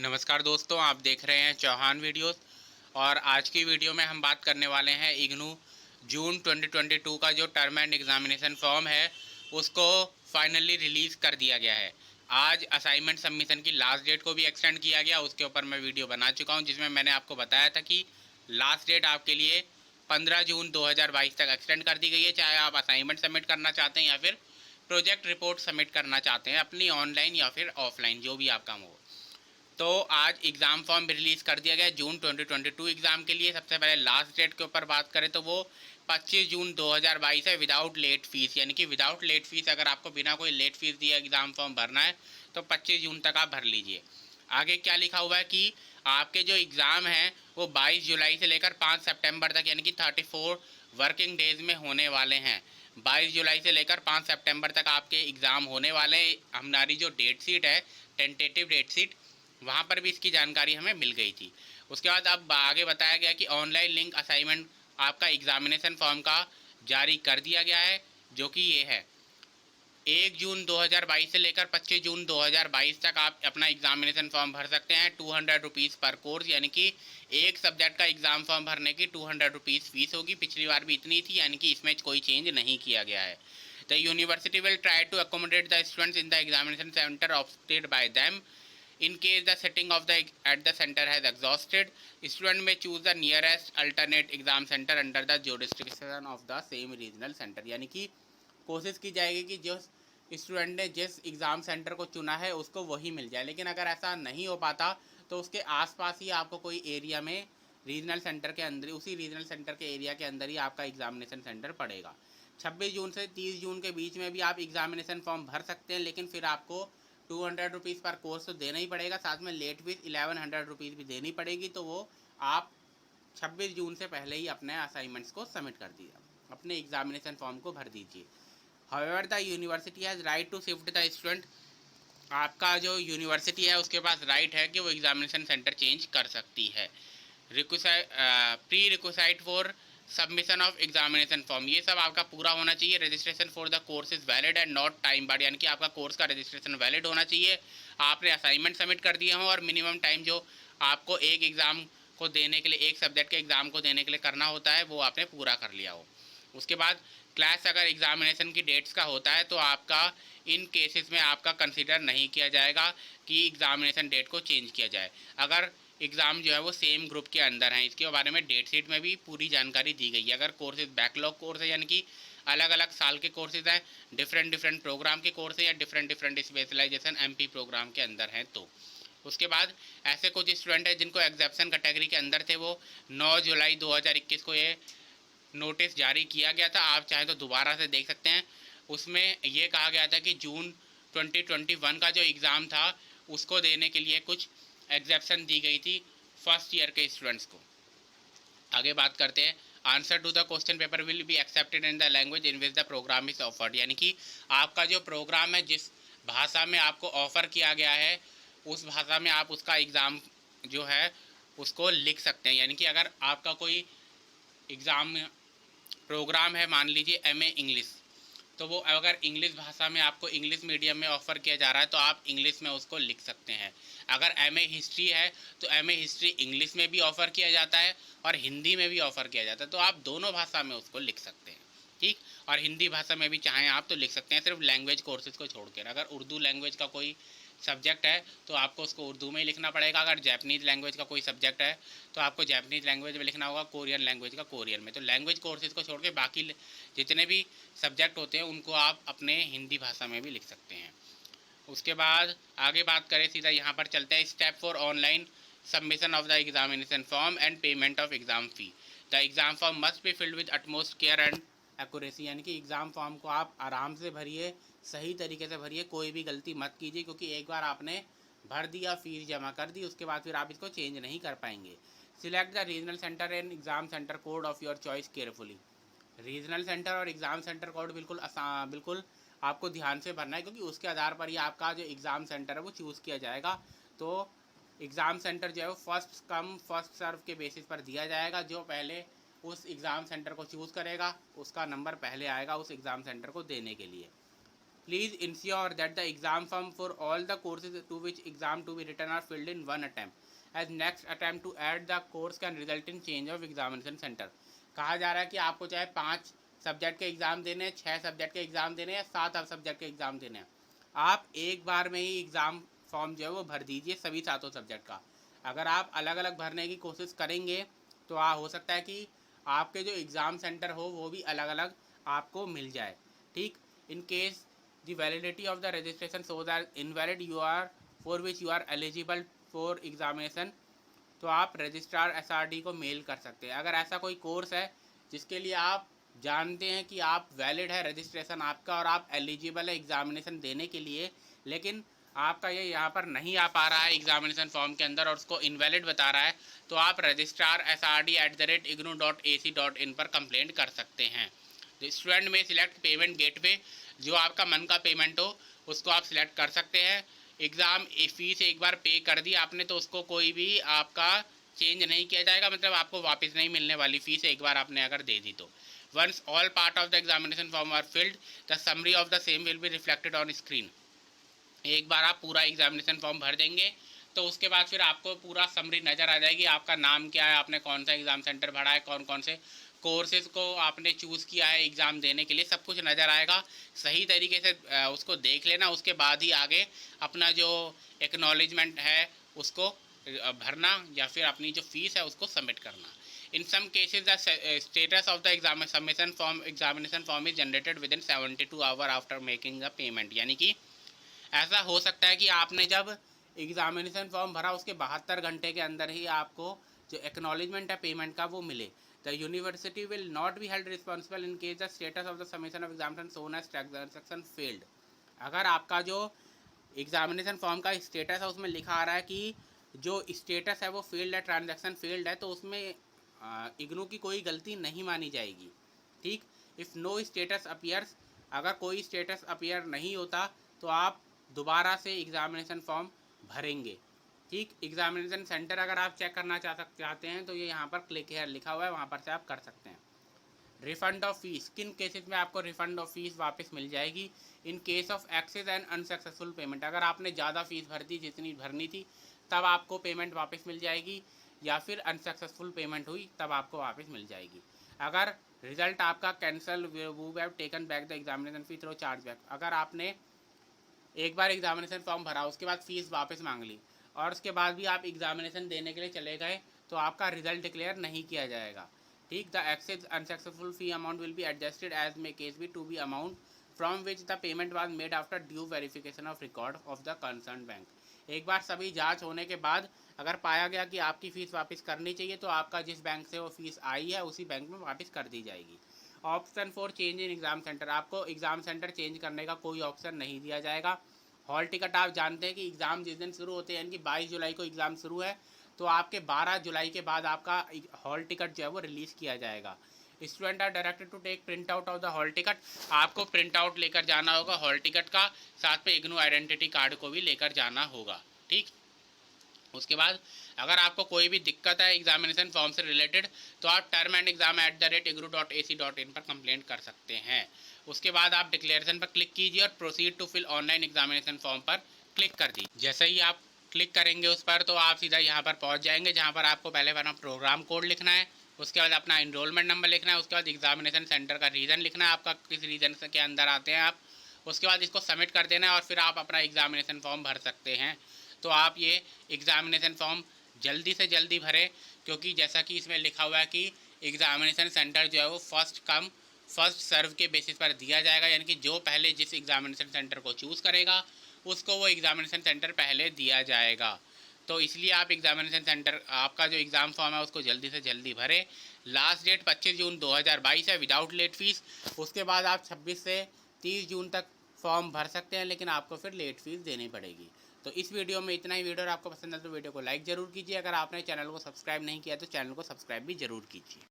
नमस्कार दोस्तों, आप देख रहे हैं चौहान वीडियोस। और आज की वीडियो में हम बात करने वाले हैं इग्नू जून 2022 का जो टर्म एंड एग्जामिनेशन फॉर्म है उसको फाइनली रिलीज़ कर दिया गया है। आज असाइनमेंट सबमिशन की लास्ट डेट को भी एक्सटेंड किया गया, उसके ऊपर मैं वीडियो बना चुका हूं जिसमें मैंने आपको बताया था कि लास्ट डेट आपके लिए 15 जून 2022 तक एक्सटेंड कर दी गई है। चाहे आप असाइनमेंट सबमिट करना चाहते हैं या फिर प्रोजेक्ट रिपोर्ट सबमिट करना चाहते हैं अपनी ऑनलाइन या फिर ऑफलाइन, जो भी आप काम हो। तो आज एग्ज़ाम फॉर्म रिलीज़ कर दिया गया जून 2022 एग्ज़ाम के लिए। सबसे पहले लास्ट डेट के ऊपर बात करें तो वो 25 जून 2022 है, विदाउट लेट फीस। यानी कि विदाउट लेट फीस, अगर आपको बिना कोई लेट फीस दिए एग्ज़ाम फॉर्म भरना है तो 25 जून तक आप भर लीजिए। आगे क्या लिखा हुआ है कि आपके जो एग्ज़ाम हैं वो 22 जुलाई से लेकर 5 सितंबर तक, यानी कि 34 वर्किंग डेज में होने वाले हैं। 22 जुलाई से लेकर 5 सितंबर तक आपके एग्ज़ाम होने वाले। हमारी जो डेट शीट है, टेंटेटिव डेट शीट, वहाँ पर भी इसकी जानकारी हमें मिल गई थी। उसके बाद अब आगे बताया गया कि ऑनलाइन लिंक असाइनमेंट आपका एग्ज़ामिनेशन फॉर्म का जारी कर दिया गया है, जो कि ये है 1 जून 2022 से लेकर 25 जून 2022 तक आप अपना एग्ज़ामिनेशन फॉर्म भर सकते हैं। 200 रुपीज़ पर कोर्स, यानी कि एक सब्जेक्ट का एग्ज़ाम फॉर्म भरने की 200 रुपीज़ फीस होगी। पिछली बार भी इतनी थी, यानी कि इसमें कोई चेंज नहीं किया गया है। The university will try to accommodate the students in the examination centre opted by them. In case the setting of the at the center has exhausted, student may choose the nearest alternate exam center under the jurisdiction of the same regional center। यानी कि कोशिश की जाएगी कि जो student ने जिस exam centre को चुना है उसको वही मिल जाए। लेकिन अगर ऐसा नहीं हो पाता तो उसके आसपास ही आपको कोई एरिया में रीजनल सेंटर के अंदर, उसी रीजनल सेंटर के एरिया के अंदर ही आपका एग्जामिनेशन सेंटर पड़ेगा। 26 जून से 30 जून के बीच में भी आप एग्जामिनेशन फॉर्म भर सकते हैं, लेकिन फिर आपको 200 रुपीज़ पर कोर्स तो देना ही पड़ेगा, साथ में लेट फीस 1100 रुपीज़ भी देनी पड़ेगी। तो वो आप 26 जून से पहले ही अपने असाइनमेंट्स को सबमिट कर दीजिए, अपने एग्जामिनेशन फॉर्म को भर दीजिए। However the university has right to shift the student. आपका जो यूनिवर्सिटी है उसके पास राइट है कि वो एग्जामिनेशन सेंटर चेंज कर सकती है। Pre requisite for submission of examination form, ये सब आपका पूरा होना चाहिए। Registration for the course is valid and not time barred, यानी कि आपका कोर्स का रजिस्ट्रेशन वैलिड होना चाहिए। आपने असाइनमेंट सबमिट कर दिए हों और मिनिमम टाइम जो आपको एक एग्ज़ाम को देने के लिए, एक सब्जेक्ट के एग्ज़ाम को देने के लिए करना होता है, वो आपने पूरा कर लिया हो। उसके बाद क्लास अगर एग्जामिनेशन की डेट्स का होता है तो आपका इन केसेस में आपका कंसिडर नहीं किया जाएगा कि एग्जामिनेशन डेट को चेंज किया जाए, अगर एग्ज़ाम जो है वो सेम ग्रुप के अंदर हैं। इसके बारे में डेट शीट में भी पूरी जानकारी दी गई है। अगर कोर्सेज बैकलॉग कोर्स है, यानी कि अलग अलग साल के कोर्सेज हैं, डिफरेंट प्रोग्राम के कोर्स हैं, या डिफरेंट स्पेशलाइजेशन एमपी प्रोग्राम के अंदर हैं, तो उसके बाद ऐसे कुछ स्टूडेंट हैं जिनको एग्जेप्शन कैटेगरी के अंदर थे, वो 9 जुलाई 2021 को ये नोटिस जारी किया गया था। आप चाहें तो दोबारा से देख सकते हैं। उसमें ये कहा गया था कि जून 2021 का जो एग्ज़ाम था उसको देने के लिए कुछ एग्जेप्शन दी गई थी फर्स्ट ईयर के स्टूडेंट्स को। आगे बात करते हैं। Answer to the question paper will be accepted in the language in which the programme is offered, यानी कि आपका जो प्रोग्राम है, जिस भाषा में आपको ऑफ़र किया गया है उस भाषा में आप उसका एग्ज़ाम जो है उसको लिख सकते हैं। यानी कि अगर आपका कोई एग्ज़ाम प्रोग्राम है, मान लीजिए एमए इंग्लिश, तो वो अगर इंग्लिश भाषा में आपको इंग्लिश मीडियम में ऑफ़र किया जा रहा है तो आप इंग्लिश में उसको लिख सकते हैं। अगर एमए हिस्ट्री है तो एमए हिस्ट्री इंग्लिश में भी ऑफ़र किया जाता है और हिंदी में भी ऑफ़र किया जाता है, तो आप दोनों भाषा में उसको लिख सकते हैं, ठीक। और हिंदी भाषा में भी चाहें आप तो लिख सकते हैं, सिर्फ लैंग्वेज कोर्सेज को छोड़कर। अगर उर्दू लैंग्वेज का कोई सब्जेक्ट है तो आपको उसको उर्दू में ही लिखना पड़ेगा। अगर जैपनीज़ लैंग्वेज का कोई सब्जेक्ट है तो आपको जैपनीज़ लैंग्वेज में लिखना होगा, कोरियन लैंग्वेज का कोरियन में। तो लैंग्वेज कोर्सेज को छोड़ के बाकी जितने भी सब्जेक्ट होते हैं उनको आप अपने हिंदी भाषा में भी लिख सकते हैं। उसके बाद आगे बात करें, सीधा यहाँ पर चलते हैं। Step for online submission of the examination form and payment of exam fee. The exam form must be filled with utmost care and accuracy, यानी कि एग्ज़ाम फॉर्म को आप आराम से भरिए, सही तरीके से भरिए, कोई भी गलती मत कीजिए, क्योंकि एक बार आपने भर दिया, फीस जमा कर दी, उसके बाद फिर आप इसको चेंज नहीं कर पाएंगे। Select the regional centre and exam centre code of your choice carefully. Regional centre और एग्ज़ाम सेंटर कोड बिल्कुल आपको ध्यान से भरना है, क्योंकि उसके आधार पर ही आपका जो एग्ज़ाम सेंटर है वो चूज़ किया जाएगा। तो एग्ज़ाम सेंटर जो है वो फर्स्ट कम फर्स्ट सर्व के बेसिस पर दिया जाएगा। जो पहले उस एग्ज़ाम सेंटर को चूज़ करेगा उसका नंबर पहले आएगा उस एग्ज़ाम सेंटर को देने के लिए। Please ensure that the exam form for all the courses to which exam to be written are filled in one attempt, as next attempt to add the course can result in change of examination center. कहा जा रहा है कि आपको चाहे 5 subject के exam देने हैं, 6 सब्जेक्ट के एग्ज़ाम देने हैं या 7 सब्जेक्ट के एग्ज़ाम देने हैं, आप एक बार में ही एग्ज़ाम फॉर्म जो है वो भर दीजिए सभी 7 सब्जेक्ट का। अगर आप अलग अलग भरने की कोशिश करेंगे तो हो सकता है कि आपके जो एग्ज़ाम सेंटर हो वो भी अलग अलग आपको मिल जाए। ठीक, in case the validity of the registration shows are invalid you are for which you are eligible for examination, तो आप रजिस्ट्रार SRD को मेल कर सकते हैं। अगर ऐसा कोई कोर्स है जिसके लिए आप जानते हैं कि आप वैलिड है रजिस्ट्रेशन आपका और आप एलिजिबल है एग्जामिनेशन देने के लिए, लेकिन आपका ये यहाँ पर नहीं आ पा रहा है एग्जामिनेशन फॉर्म के अंदर और उसको इनवैलिड बता रहा है, तो आप रजिस्ट्रार srd@ignou.ac.in पर कंप्लेंट कर सकते हैं। स्टूडेंट में सिलेक्ट पेमेंट गेटवे, जो आपका मन का पेमेंट हो उसको आप सिलेक्ट कर सकते हैं। एग्ज़ाम फीस एक बार पे कर दी आपने तो उसको कोई भी आपका चेंज नहीं किया जाएगा, मतलब आपको वापस नहीं मिलने वाली फ़ीस एक बार आपने अगर दे दी तो। Once all part of the examination form are filled the summary of the same will be reflected on screen. एक बार आप पूरा एग्जामिनेशन फॉर्म भर देंगे तो उसके बाद फिर आपको पूरा समरी नज़र आ जाएगी, आपका नाम क्या है, आपने कौन सा एग्ज़ाम सेंटर भरा है, कौन कौन से कोर्सेज़ को आपने चूज़ किया है एग्ज़ाम देने के लिए, सब कुछ नज़र आएगा। सही तरीके से उसको देख लेना, उसके बाद ही आगे अपना जो एक्नॉलेजमेंट है उसको भरना या फिर अपनी जो फीस है उसको सबमिट करना। In some cases the status of the exam examination form is generated within 72 hour after making the payment, यानी कि ऐसा हो सकता है कि आपने जब एग्जामिनेशन फॉर्म भरा उसके 72 घंटे के अंदर ही आपको जो एक्नॉलेजमेंट है पेमेंट का वो मिले। The university will not be held responsible in case the status of the submission of examination shown as transaction failed. अगर आपका जो एग्जामिनेशन फॉर्म का स्टेटस है उसमें लिखा आ रहा है कि जो स्टेटस है वो फेल्ड है, ट्रांजैक्शन फेल्ड है, तो उसमें इग्नू की कोई गलती नहीं मानी जाएगी। ठीक, इफ़ नो स्टेटस अपीयर्स, अगर कोई स्टेटस अपीयर नहीं होता तो आप दोबारा से एग्जामिनेशन फॉर्म भरेंगे। ठीक, एग्जामिनेशन सेंटर अगर आप चेक करना चाहते हैं तो ये यहाँ पर क्लिक हेयर लिखा हुआ है, वहाँ पर से आप कर सकते हैं। रिफंड ऑफ फीस, किन केसेस में आपको रिफंड ऑफ फीस वापस मिल जाएगी? In case of excess and unsuccessful payment, अगर आपने ज़्यादा फीस भर दी जितनी भरनी थी तब आपको पेमेंट वापस मिल जाएगी, या फिर अनसक्सेसफुल पेमेंट हुई तब आपको वापस मिल जाएगी। अगर रिजल्ट आपका cancel who have taken back the examination fee through charge back, अगर आपने एक बार एग्जामिनेशन फॉर्म भरा उसके बाद फ़ीस वापस मांग ली और उसके बाद भी आप एग्जामिनेशन देने के लिए चले गए तो आपका रिजल्ट डिक्लेयर नहीं किया जाएगा। ठीक, the excess unsuccessful fee amount will be adjusted as may case be to be amount from which the payment was made after due verification of record of the concern bank. एक बार सभी जांच होने के बाद अगर पाया गया कि आपकी फ़ीस वापस करनी चाहिए तो आपका जिस बैंक से वो फ़ीस आई है उसी बैंक में वापस कर दी जाएगी। Option for change in exam centre, आपको एग्ज़ाम सेंटर चेंज करने का कोई ऑप्शन नहीं दिया जाएगा। हॉल टिकट, आप जानते हैं कि एग्ज़ाम जिस दिन शुरू होते हैं यानी कि 22 जुलाई को एग्ज़ाम शुरू है तो आपके 12 जुलाई के बाद आपका हॉल टिकट जो है वो रिलीज़ किया जाएगा। Student are directed to take print out of the hall ticket, आपको प्रिंट आउट लेकर जाना होगा हॉल टिकट का, साथ में इग्नू आइडेंटिटी कार्ड को भी लेकर जाना होगा। ठीक, उसके बाद अगर आपको कोई भी दिक्कत है एग्जामिनेशन फॉर्म से रिलेटेड तो आप term@ignu.ac.in पर कंप्लेंट कर सकते हैं। उसके बाद आप डिक्लेरेशन पर क्लिक कीजिए और proceed to fill online examination form पर क्लिक कर दीजिए। जैसे ही आप क्लिक करेंगे उस पर तो आप सीधा यहाँ पर पहुँच जाएंगे जहाँ पर आपको पहले अपना प्रोग्राम कोड लिखना है, उसके बाद अपना इनरोलमेंट नंबर लिखना है, उसके बाद एग्जामिनेशन सेंटर का रीज़न लिखना है, आपका किस रीज़न के अंदर आते हैं आप, उसके बाद इसको सबमिट कर देना है और फिर आप अपना एग्जामिनेशन फॉर्म भर सकते हैं। तो आप ये एग्ज़ामिनेशन फॉर्म जल्दी से जल्दी भरें, क्योंकि जैसा कि इसमें लिखा हुआ है कि एग्ज़ामिनेशन सेंटर जो है वो फर्स्ट कम फर्स्ट सर्व के बेसिस पर दिया जाएगा, यानी कि जो पहले जिस एग्ज़ामिनेशन सेंटर को चूज़ करेगा उसको वो एग्ज़ामिनेशन सेंटर पहले दिया जाएगा। तो इसलिए आप एग्ज़ामिनेशन सेंटर आपका जो एग्ज़ाम फॉर्म है उसको जल्दी से जल्दी भरें। लास्ट डेट 25 जून 2022 है विदाउट लेट फीस। उसके बाद आप 26 से 30 जून तक फॉर्म भर सकते हैं, लेकिन आपको फिर लेट फीस देनी पड़ेगी। तो इस वीडियो में इतना ही। वीडियो आपको पसंद है तो वीडियो को लाइक ज़रूर कीजिए। अगर आपने चैनल को सब्सक्राइब नहीं किया तो चैनल को सब्सक्राइब भी ज़रूर कीजिए।